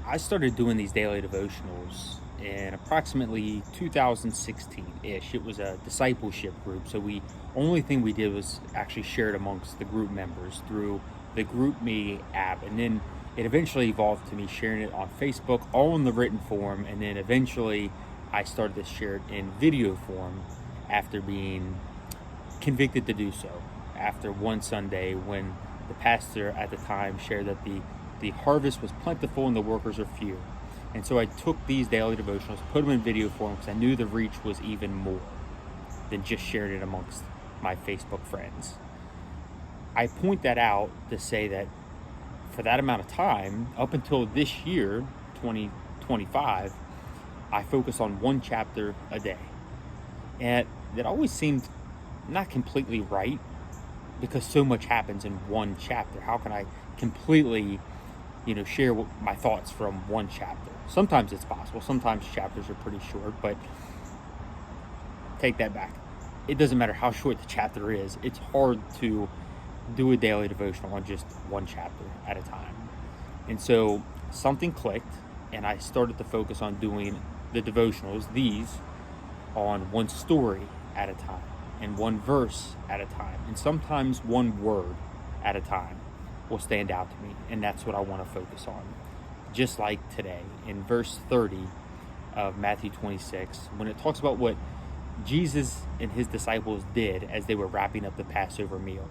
I started doing these daily devotionals in approximately 2016-ish. It was a discipleship group, so we only thing we did was actually share it amongst the group members through the Group Me app, and then it eventually evolved to me sharing it on Facebook, all in the written form, and then eventually I started to share it in video form after being convicted to do so. After one Sunday, when the pastor at the time shared that the harvest was plentiful and the workers are few. And so I took these daily devotionals, put them in video form because I knew the reach was even more than just sharing it amongst my Facebook friends. I point that out to say that for that amount of time, up until this year, 2025, I focus on one chapter a day. And that always seemed not completely right because so much happens in one chapter. How can I completely share my thoughts from one chapter? Sometimes it's possible. Sometimes chapters are pretty short, but take that back. It doesn't matter how short the chapter is. It's hard to do a daily devotional on just one chapter at a time. And so something clicked, and I started to focus on doing the devotionals, these, on one story at a time, and one verse at a time, and sometimes one word at a time will stand out to me, and that's what I want to focus on. Just like today, in verse 30 of Matthew 26, when it talks about what Jesus and his disciples did as they were wrapping up the Passover meal.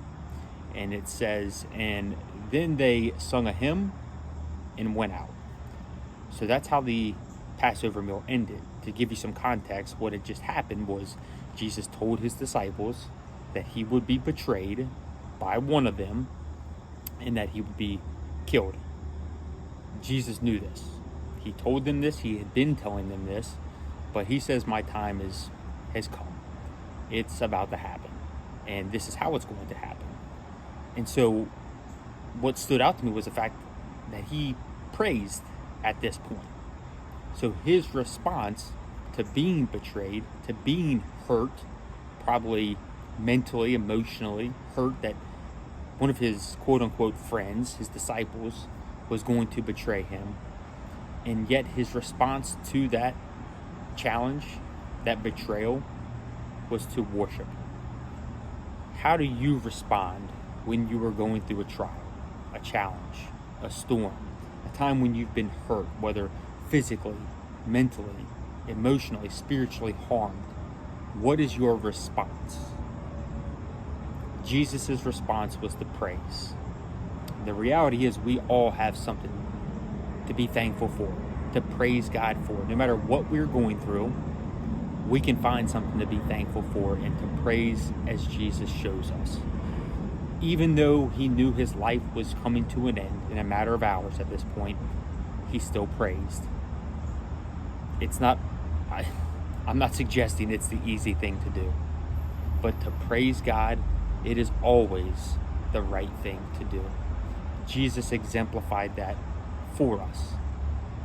And it says, and then they sung a hymn and went out. So that's how the Passover meal ended. To give you some context, what had just happened was Jesus told his disciples that he would be betrayed by one of them and that he would be killed. Jesus knew this. He told them this. He had been telling them this. But he says, my time has come. It's about to happen. And this is how it's going to happen. And so what stood out to me was the fact that he praised at this point. So his response to being betrayed, to being hurt, probably mentally, emotionally hurt that one of his quote-unquote friends, his disciples, was going to betray him. And yet his response to that challenge, that betrayal, was to worship. How do you respond when you are going through a trial, a challenge, a storm, a time when you've been hurt, whether physically, mentally, emotionally, spiritually harmed? What is your response? Jesus' response was to praise. The reality is we all have something to be thankful for, to praise God for. No matter what we're going through, we can find something to be thankful for and to praise as Jesus shows us. Even though he knew his life was coming to an end in a matter of hours at this point, he still praised. I'm not suggesting it's the easy thing to do, but to praise God, it is always the right thing to do. Jesus exemplified that for us,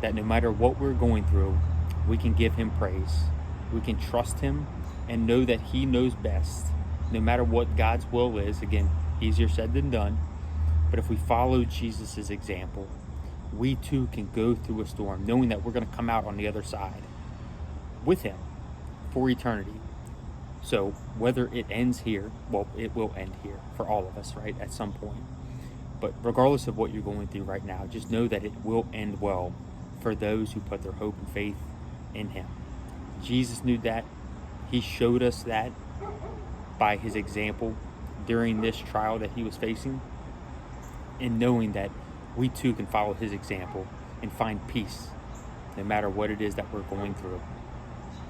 that no matter what we're going through, we can give him praise. We can trust him and know that he knows best, no matter what God's will is. Again, easier said than done. But if we follow Jesus' example, we too can go through a storm, knowing that we're going to come out on the other side with him for eternity. So whether it ends here, well, it will end here for all of us, right, at some point. But regardless of what you're going through right now, just know that it will end well for those who put their hope and faith in him. Jesus knew that. He showed us that by his example during this trial that he was facing, and knowing that we too can follow his example and find peace no matter what it is that we're going through.